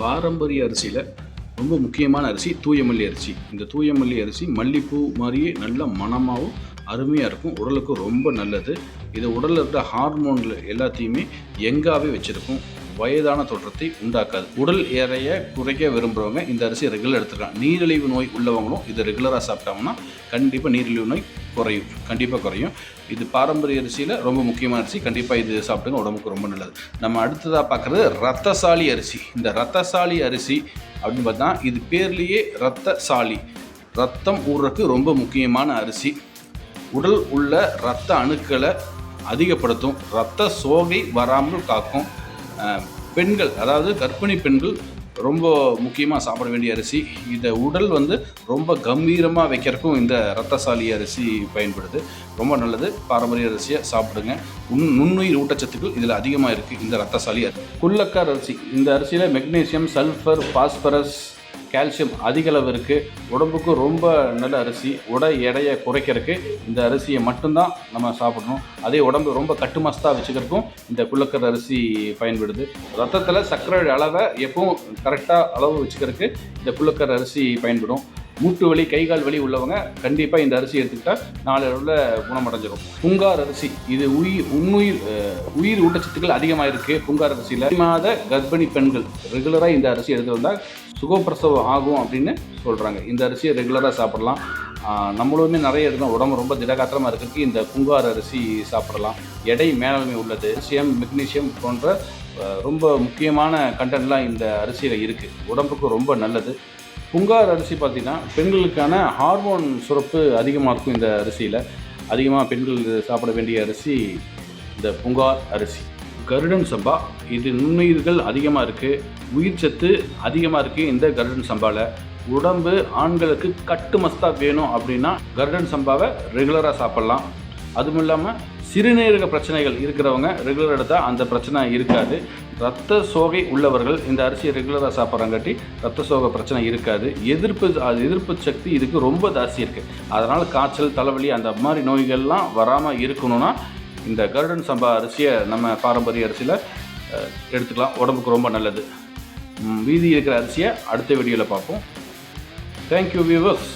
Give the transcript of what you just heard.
பாரம்பரிய அரிசியில் ரொம்ப முக்கியமான அரிசி தூயமல்லி அரிசி. இந்த தூயமல்லி அரிசி மல்லிப்பூ மாதிரியே நல்ல மணமாகவும் அருமையாக இருக்கும். உடலுக்கு ரொம்ப நல்லது. இது உடலில் இருக்கிற ஹார்மோன்கள் எல்லாத்தையுமே எங்காவே வச்சுருக்கும். வயதான தோற்றத்தை உண்டாக்காது. உடல் எடையை குறைக்க விரும்புகிறவங்க இந்த அரிசியை ரெகுலர் எடுத்துக்கலாம். நீரிழிவு நோய் உள்ளவங்களும் இதை ரெகுலராக சாப்பிட்டாங்கன்னா கண்டிப்பாக நீரிழிவு நோய் கண்டிப்பாக குறையும். இது பாரம்பரிய அரிசியில் ரொம்ப முக்கியமான அரிசி. கண்டிப்பாக இது சாப்பிட்டுங்க, உடம்புக்கு ரொம்ப நல்லது. நம்ம அடுத்ததாக பார்க்குறது ரத்தசாலி அரிசி. இந்த ரத்தசாலி அரிசி அப்படின்னு பார்த்தா இது பேர்லேயே ரத்தசாலி, ரத்தம் ஊறுறதுக்கு ரொம்ப முக்கியமான அரிசி. உடல் உள்ள இரத்த அணுக்களை அதிகப்படுத்தும், இரத்த சோகை வராமல் காக்கும். பெண்கள், அதாவது கர்ப்பிணி பெண்கள் ரொம்ப முக்கியமாக சாப்பிட வேண்டிய அரிசி. இதை உடல் ரொம்ப கம்பீரமாக வைக்கிறதுக்கும் இந்த ரத்தசாலி அரிசி பயன்படுது. ரொம்ப நல்லது. பாரம்பரிய அரிசியை சாப்பிடுங்க. நுண்ணுயிர் ஊட்டச்சத்துக்கள் இதில் அதிகமாக இருக்குது இந்த ரத்தசாலி அரிசி. குள்ளக்கார் அரிசி. இந்த அரிசியில் மெக்னீசியம், சல்ஃபர், பாஸ்பரஸ், கால்சியம் அதிக அளவு இருக்குது. உடம்புக்கு ரொம்ப நல்ல அரிசி. எடையை குறைக்கிறதுக்கு இந்த அரிசியை மட்டும்தான் நம்ம சாப்பிடணும். அதே உடம்பு ரொம்ப கட்டுமஸ்தாக வச்சுக்கிறதுக்கும் இந்த குள்ளக்கர் அரிசி பயன்படுது. ரத்தத்தில் சர்க்கரை அளவை எப்பவும் கரெக்டாக அளவு வச்சுக்கிறதுக்கு இந்த குள்ளக்கர் அரிசி பயன்படும். மூட்டு வலி, கைகால் வலி உள்ளவங்க கண்டிப்பாக இந்த அரிசி எடுத்துக்கிட்டால் நாளடைவில் குணமடைஞ்சிடும். புங்கார் அரிசி. இது உயிர் ஊட்டச்சத்துக்கள் அதிகமாக இருக்குது புங்கார் அரிசியில். மாத கர்ப்பிணி பெண்கள் ரெகுலராக இந்த அரிசி எடுத்து வந்தால் சுகப்பிரசவம் ஆகும் அப்படின்னு சொல்கிறாங்க. இந்த அரிசியை ரெகுலராக சாப்பிடலாம். நம்மளுமே நிறைய எடுக்கணும். உடம்பு ரொம்ப திடகாத்திரமாக இருக்கிறதுக்கு இந்த புங்கார் அரிசி சாப்பிடலாம். எடை மேலாண்மை உள்ளது. கால்சியம், மெக்னீசியம் போன்ற ரொம்ப முக்கியமான கண்டென்ட்லாம் இந்த அரிசியில் இருக்குது. உடம்புக்கு ரொம்ப நல்லது. புங்கார் அரிசி பார்த்திங்கன்னா பெண்களுக்கான ஹார்மோன் சுரப்பு அதிகமாக இருக்கும். இந்த அரிசியில் அதிகமாக பெண்கள் சாப்பிட வேண்டிய அரிசி இந்த புங்கார் அரிசி. கருடன் சம்பா. இது நுண்ணுயிர்கள் அதிகமாக இருக்குது, உயிர் சத்து அதிகமாக இருக்குது இந்த கருடன் சம்பாவில். உடம்பு ஆண்களுக்கு கட்டுமஸ்தாக வேணும் அப்படின்னா கருடன் சம்பாவை ரெகுலராக சாப்பிட்லாம். அதுவும் இல்லாமல் சிறுநீரக பிரச்சனைகள் இருக்கிறவங்க ரெகுலர் எடுத்தால் அந்த பிரச்சனை இருக்காது. இரத்த சோகை உள்ளவர்கள் இந்த அரிசியை ரெகுலராக சாப்பிட்றாங்காட்டி இரத்த சோகை பிரச்சனை இருக்காது. எதிர்ப்பு சக்தி இதுக்கு ரொம்ப ஜாஸ்தி இருக்குது. அதனால் காய்ச்சல், தலைவலி அந்த மாதிரி நோய்கள்லாம் வராமல் இருக்கணும்னா இந்த கருடன் சம்பா அரிசியை நம்ம பாரம்பரிய அரிசியில் எடுத்துக்கலாம். உடம்புக்கு ரொம்ப நல்லது. மீதி இருக்கிற அரிசியை அடுத்த வீடியோவில் பார்ப்போம். Thank you viewers.